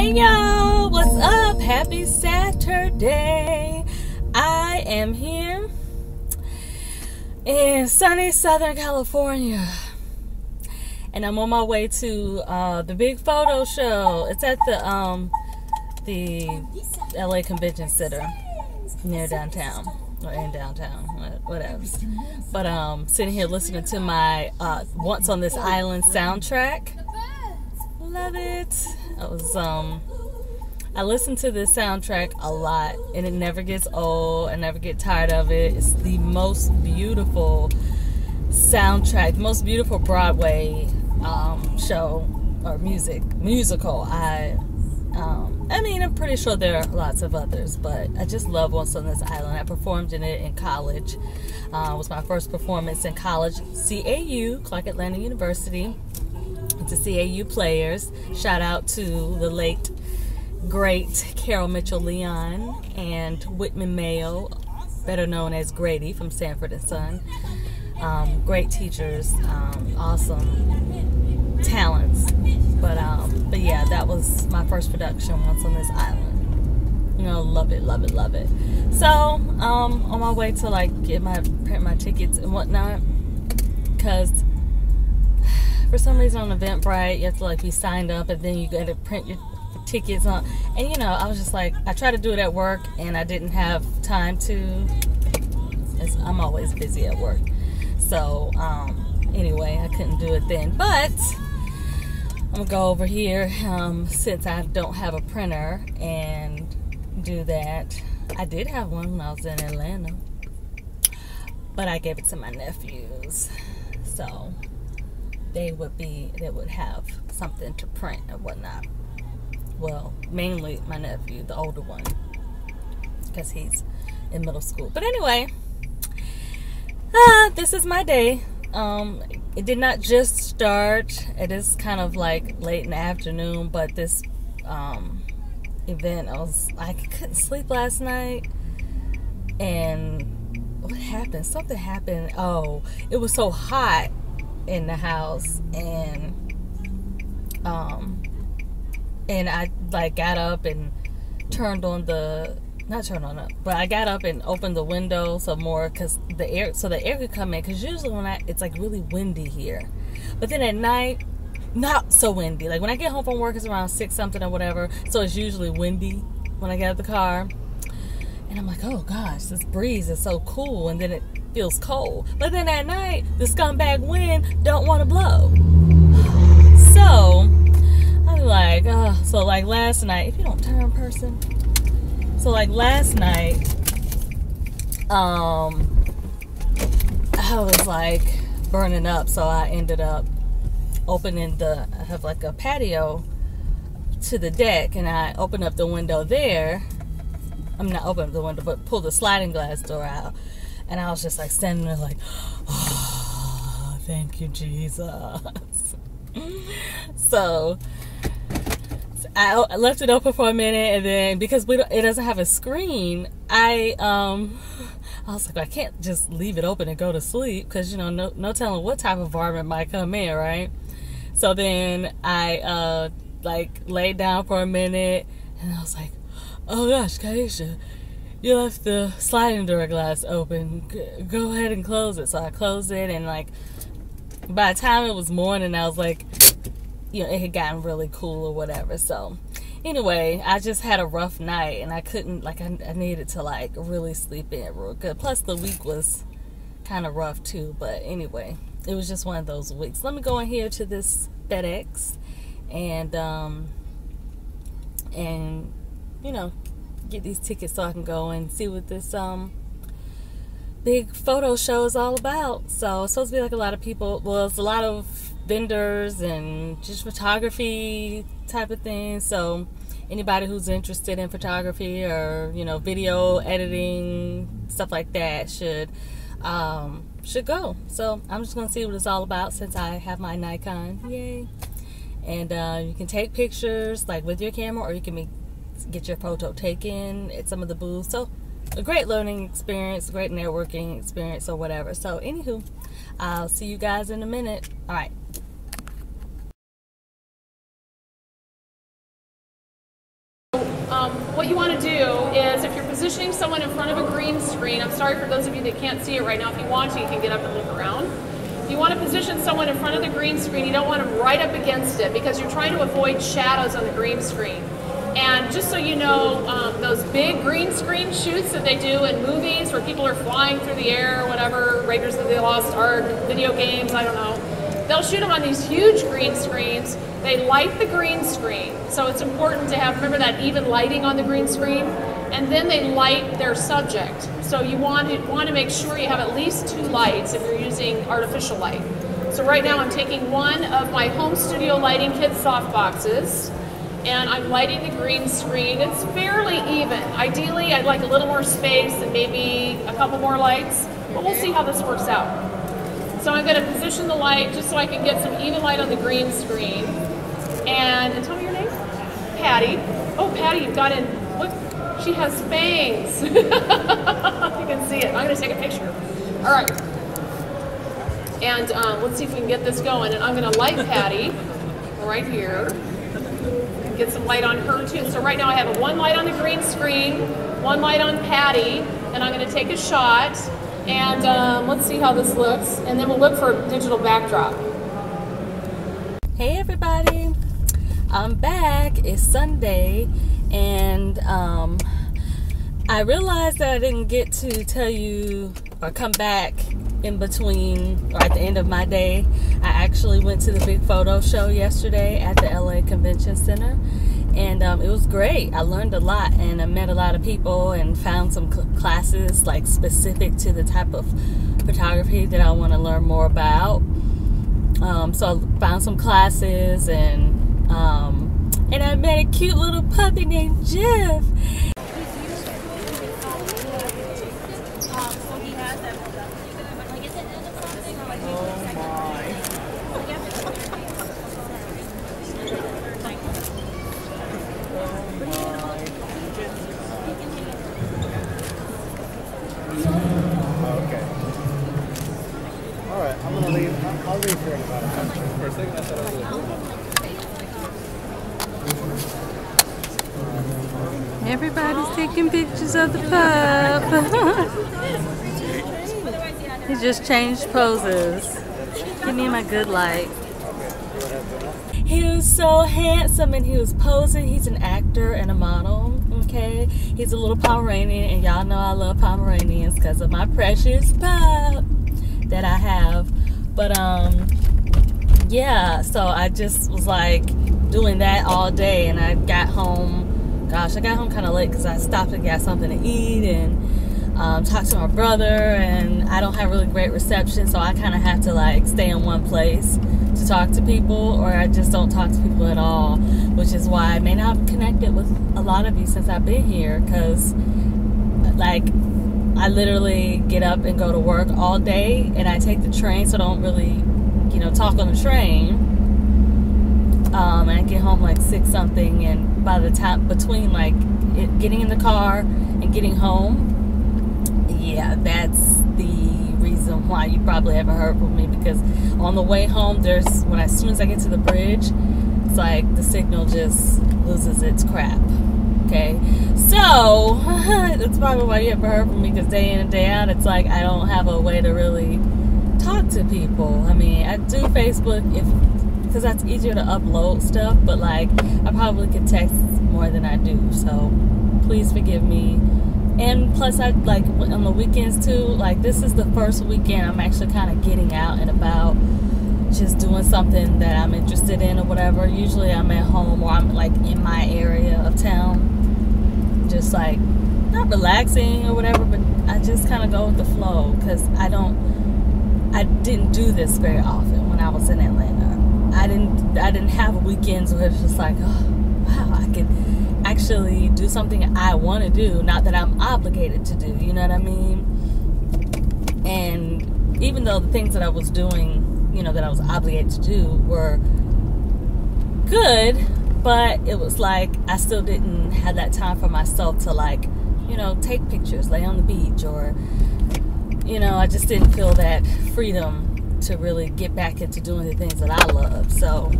Hey y'all, what's up? Happy Saturday. I am here in sunny Southern California, and I'm on my way to the big photo show. It's at the LA Convention Center near downtown, or in downtown, whatever. But sitting here listening to my Once on This Island soundtrack. Love it. I listen to this soundtrack a lot, and it never gets old. I never get tired of it. It's the most beautiful soundtrack, the most beautiful Broadway show or musical. I mean, I'm pretty sure there are lots of others, but I just love Once on This Island. I performed in it in college. It was my first performance in college. CAU, Clark Atlanta University. To CAU players. Shout out to the late, great Carol Mitchell Leon and Whitman Mayo, better known as Grady from Sanford and Son. Great teachers, awesome talents. But yeah, that was my first production, Once on This Island. You know, love it, love it, love it. So, on my way to print my tickets and whatnot, because for some reason on Eventbrite, you have to be signed up, and then you got to print your tickets on. And you know, I was just like, I tried to do it at work, and I didn't have time to. I'm always busy at work, so anyway, I couldn't do it then. But I'm gonna go over here since I don't have a printer and do that. I did have one when I was in Atlanta, but I gave it to my nephews, so they would have something to print and whatnot. Well, mainly my nephew, the older one, because he's in middle school. But anyway, this is my day. It did not just start. It is kind of like late in the afternoon, but this event, I couldn't sleep last night, and what happened? Something happened. Oh, it was so hot in the house, and I got up and I got up and opened the window some more, because the air could come in, because usually it's really windy here, but then at night not so windy. Like when I get home from work, it's around 6 something or whatever, so it's usually windy when I get out of the car, and I'm like, oh gosh, this breeze is so cool, and then it feels cold. But then at night, the scumbag wind don't want to blow. So I'm like, last night, if you don't turn person. So last night, I was burning up, so I ended up opening I have a patio to the deck, and I opened up the window there. I'm not opening up the window, but pulled the sliding glass door out. And I was just standing there oh, thank you, Jesus. So I left it open for a minute, and then because it doesn't have a screen, I was like, I can't just leave it open and go to sleep, because no telling what type of varmint might come in, right? So then I laid down for a minute, and I was like, oh gosh, Kaisha, you left the sliding door glass open. Go ahead and close it. So I closed it, and by the time it was morning, I was it had gotten really cool or whatever. So anyway, I just had a rough night, and I couldn't, I needed to really sleep in real good. Plus the week was kind of rough too. But anyway, it was just one of those weeks. Let me go in here to this FedEx and get these tickets so I can go and see what this big photo show is all about. So it's supposed to be a lot of people. Well, it's a lot of vendors and just photography type of things. So anybody who's interested in photography or video editing, stuff like that, should go. So I'm just gonna see what it's all about, since I have my Nikon. Yay! And you can take pictures with your camera, or you can get your photo taken at some of the booths. So a great learning experience, great networking experience, or whatever. So anywho, I'll see you guys in a minute. All right. positioning someone in front of a green screen. I'm sorry for those of you that can't see it right now. If you want to, you can get up and look around. You want to position someone in front of the green screen. You don't want them right up against it because you're trying to avoid shadows on the green screen. And just so you know, those big green screen shoots that they do in movies where people are flying through the air or whatever, Raiders of the Lost Ark, video games, I don't know. They'll shoot them on these huge green screens. They light the green screen. So it's important to have, remember that even lighting on the green screen? And then they light their subject. So you want to make sure you have at least 2 lights if you're using artificial light. So right now I'm taking one of my home studio lighting kit soft boxes and I'm lighting the green screen. It's fairly even. Ideally, I'd like a little more space and maybe a couple more lights, but we'll see how this works out. So I'm going to position the light just so I can get some even light on the green screen. And tell me your name? Patty. Oh, Patty, you've got in, look, she has fangs. You can see it. I'm going to take a picture. All right. And let's see if we can get this going. And I'm going to light Patty right here. Get some light on her too. So right now I have 1 light on the green screen, 1 light on Patty, and I'm going to take a shot. And let's see how this looks. And then we'll look for a digital backdrop. Hey everybody, I'm back. It's Sunday, and I realized that I didn't get to tell you or come back in between or at the end of my day. I actually went to the Big Photo Show yesterday at the LA Convention Center, and it was great. I learned a lot, and I met a lot of people and found some classes like specific to the type of photography that I want to learn more about. So I found some classes, and I met a cute little puppy named Jeff. I'm gonna leave. I'll leave here in about a minute. For a second, I thought I was Everybody's taking pictures of the pup. He just changed poses. Give me my good light. He was so handsome and he was posing. He's an actor and a model, okay? He's a little Pomeranian, and y'all know I love Pomeranians because of my precious pup that I have. But yeah, so I just was like doing that all day, and I got home, gosh, I got home kind of late because I stopped and got something to eat and talked to my brother, and I don't have really great reception, so I kind of have to like stay in one place to talk to people, or I just don't talk to people at all, which is why I may not have connected with a lot of you since I've been here, because like I literally get up and go to work all day, and I take the train, so I don't really, you know, talk on the train. And I get home like 6 something, and by the time between like getting in the car and getting home, yeah, that's the reason why you probably haven't heard from me, because on the way home, there's as soon as I get to the bridge, it's like the signal just loses its crap. Okay, so that's probably why you haven't heard from me, because day in and day out, it's like I don't have a way to really talk to people. I mean, I do Facebook because that's easier to upload stuff, but like I probably could text more than I do, so please forgive me. And plus, I like on the weekends too, like this is the first weekend I'm actually kind of getting out and about, just doing something that I'm interested in or whatever. Usually I'm at home, or I'm like in my area of town, just like not relaxing or whatever, but I just kind of go with the flow, because I didn't do this very often when I was in Atlanta. I didn't have weekends where it's just like, oh wow, I can actually do something I want to do, not that I'm obligated to do, you know what I mean? And even though the things that I was doing, you know, that I was obligated to do were good, but it was like I still didn't have that time for myself to, like, you know, take pictures, lay on the beach, or, you know, I just didn't feel that freedom to really get back into doing the things that I love. So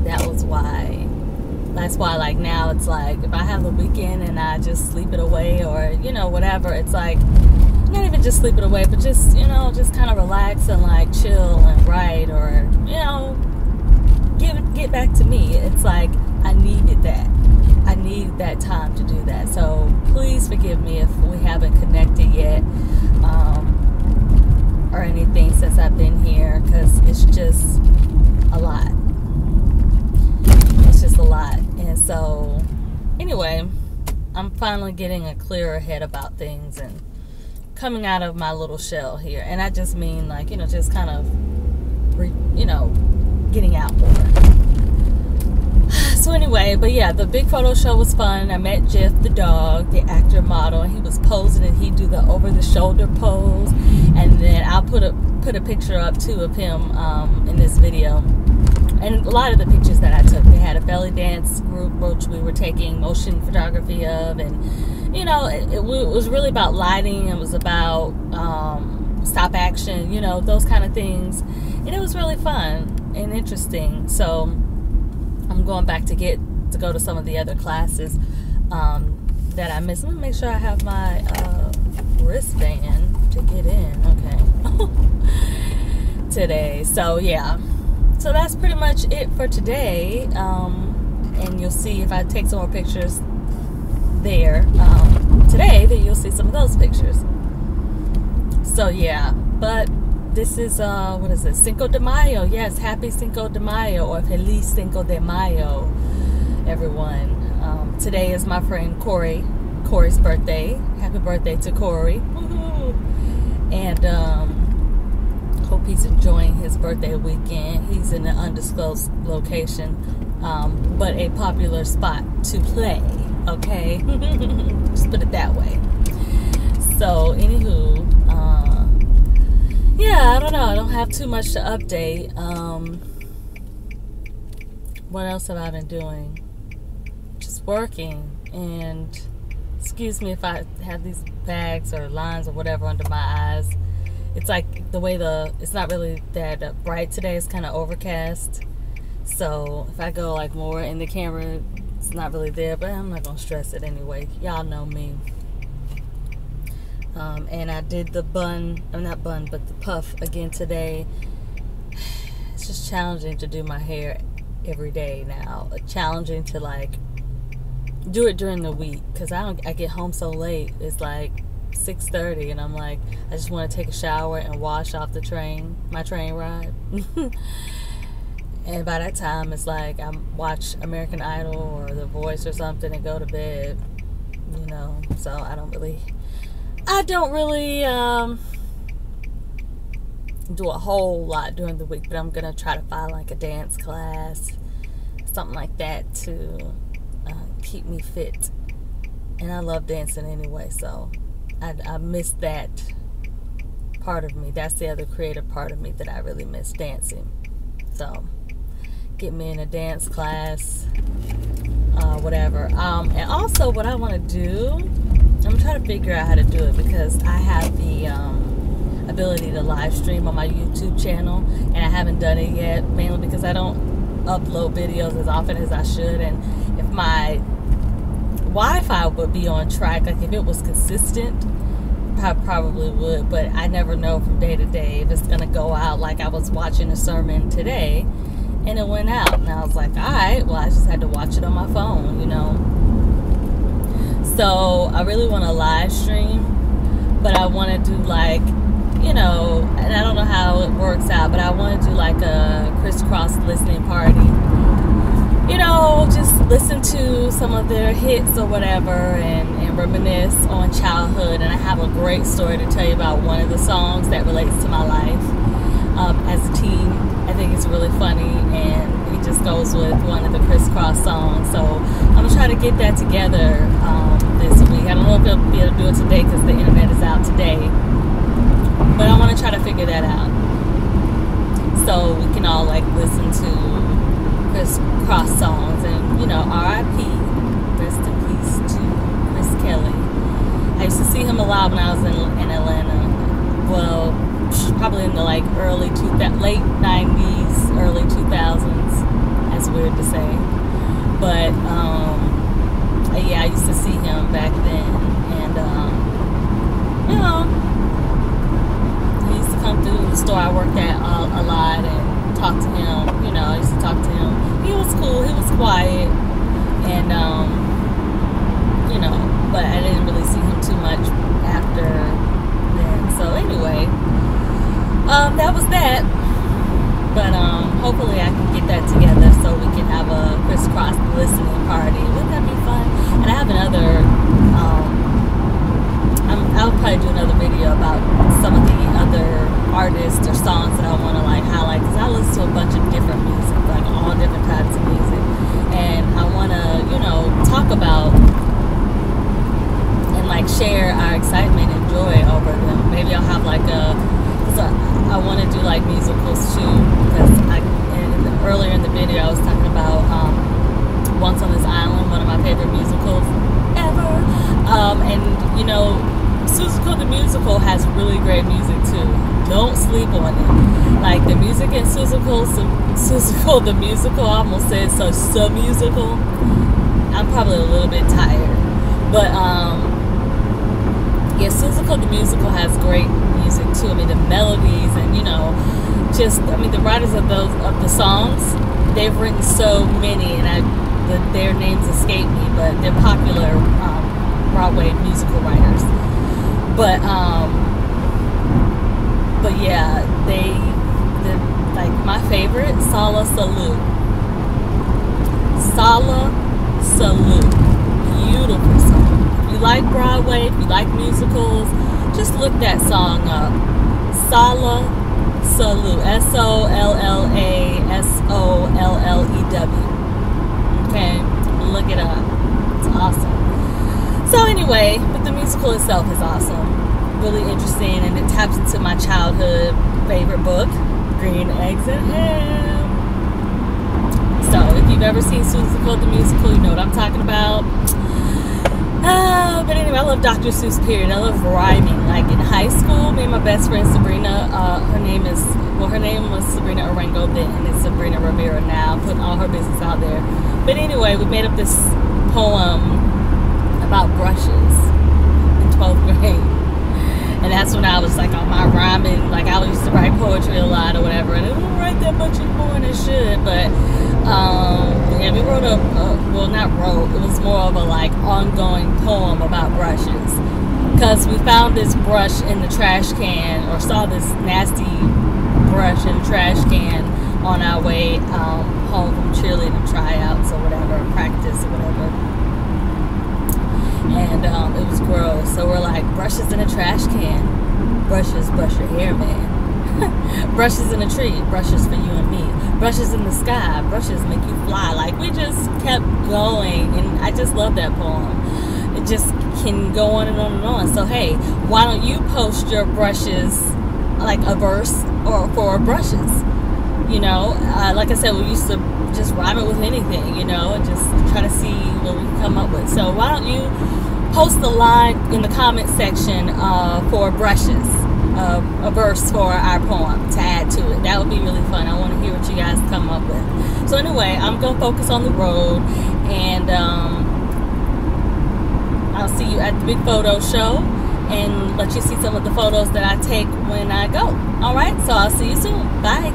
that was why, that's why, like, now it's like if I have the weekend and I just sleep it away, or whatever, it's like not even just sleep it away, but just just kind of relax and like chill and write, or get back to me. It's like I needed that. I need that time to do that. So please forgive me if we haven't connected yet, or anything since I've been here, because it's just a lot. It's just a lot. And so anyway, I'm finally getting a clearer head about things and coming out of my little shell here. And I just mean like, just kind of, getting out more. So anyway, but yeah, the big photo show was fun. I met Jeff the dog, the actor model, and he was posing, and he'd do the over the shoulder pose. And then I'll put a picture up too of him in this video. And a lot of the pictures that I took, they had a belly dance group which we were taking motion photography of, and it was really about lighting. It was about stop action, those kind of things, and it was really fun and interesting. So I'm going back to go to some of the other classes that I missed. Let me make sure I have my wristband to get in. Okay. Today. So yeah. So that's pretty much it for today. And you'll see if I take some more pictures there today, then you'll see some of those pictures. So yeah, but this is what is it, Cinco de Mayo. Yes, happy Cinco de Mayo, or Feliz Cinco de Mayo, everyone. Today is my friend Corey's birthday. Happy birthday to Corey. Woohoo. And hope he's enjoying his birthday weekend. He's in an undisclosed location, but a popular spot to play. Okay. Just put it that way. So anywho, yeah, I don't know. I don't have too much to update. What else have I been doing? Just working. And excuse me if I have these bags or lines or whatever under my eyes. It's like the way it's not really that bright today. It's kind of overcast. So if I go like more in the camera, it's not really there, but I'm not going to stress it anyway. Y'all know me. And I did the the puff again today. It's just challenging to do my hair every day now. Challenging to like do it during the week, because I get home so late. It's like 6:30, and I'm like, I just want to take a shower and wash off my train ride. And by that time, it's like I watch American Idol or The Voice or something and go to bed. So I don't really do a whole lot during the week, but I'm gonna try to find like a dance class, something like that, to keep me fit. And I love dancing anyway, so I miss that part of me. That's the other creative part of me that I really miss, dancing. So get me in a dance class, whatever. And also what I want to do, I'm trying to figure out how to do it, because I have the ability to live stream on my YouTube channel, and I haven't done it yet, mainly because I don't upload videos as often as I should. And if my Wi-Fi would be on track, like if it was consistent, I probably would, but I never know from day to day if it's gonna go out. Like I was watching a sermon today and it went out, and I was like, alright, well I just had to watch it on my phone, So I really want to live stream, but I want to do like, and I don't know how it works out, but I want to do like a crisscross listening party. Just listen to some of their hits or whatever, and reminisce on childhood. And I have a great story to tell you about one of the songs that relates to my life as a teen. I think it's really funny, and it just goes with one of the crisscross songs. So I'm going to try to get that together this week. I don't know if I'll be able to do it today because the internet is out today, but I want to try to figure that out so we can all like listen to crisscross songs. And R.I.P. rest in peace to Chris Kelly. I used to see him a lot when I was in Atlanta. Well, probably in the like late 90s, early 2000s. That's weird to say, But yeah, I used to see him back then, and you know, he used to come through the store I worked at a lot and talk to him. You know, I used to talk to him. He was cool. He was quiet, and you know, but I didn't really see him too much after then. So anyway, that was that. But hopefully I can get that together so we can have a crisscross listening party. Wouldn't that be fun? And I have another, I'll probably do another video about some of the other artists or songs that I want to like highlight, because I listen to a bunch of different music, like all different types of music, and I want to, you know, talk about and like share our excitement and joy over them. Maybe I'll have like I want to do like musicals too, because earlier in the video I was talking about Once on This Island, one of my favorite musicals ever, and you know, Seussical the Musical has really great music too. Don't sleep on it. Like the music in Seussical the Musical, I almost said so musical. I'm probably a little bit tired, but yeah, Seussical the Musical has great music too. I mean, the melodies and, you know, just, I mean, the writers of the songs, they've written so many, and their names escape me, but they're popular Broadway musical writers. But yeah, they're like my favorite, Sala Salute. Sala Salute, beautiful song. If you like Broadway, if you like musicals, just look that song up. Sala Salute. SOLLASOLLEW. Okay? Look it up. It's awesome. So anyway, but the musical itself is awesome. Really interesting, and it taps into my childhood favorite book, Green Eggs and Ham. So if you've ever seen Seussical the Musical, you know what I'm talking about. But anyway, I love Dr. Seuss, period. I love rhyming. Like in high school, me and my best friend Sabrina, her name was Sabrina Arango then, and it's Sabrina Rivera now, putting all her business out there. But anyway, we made up this poem about brushes in 12th grade. And that's when I was like on my rhyming, like I used to write poetry a lot or whatever, and I don't write that much anymore than I should, but yeah, we wrote well, not wrote, it was more of a like ongoing poem about brushes, because we found this brush in the trash can, or saw this nasty brush in the trash can on our way home from cheerleading tryouts or whatever, practice or whatever. And it was gross. So we're like, brushes in a trash can. Brushes brush your hair, man. Brushes in a tree. Brushes for you and me. Brushes in the sky. Brushes make you fly. Like, we just kept going. And I just love that poem. It just can go on and on and on. So, hey, why don't you post your brushes, like a verse or for brushes? You know, like I said, we used to just rhyme it with anything, you know, and just try to see what we can come up with. So why don't you post a line in the comment section for brushes, a verse for our poem to add to it. That would be really fun. I want to hear what you guys come up with. So anyway, I'm going to focus on the road, and I'll see you at the Big Photo Show and let you see some of the photos that I take when I go. All right, so I'll see you soon. Bye.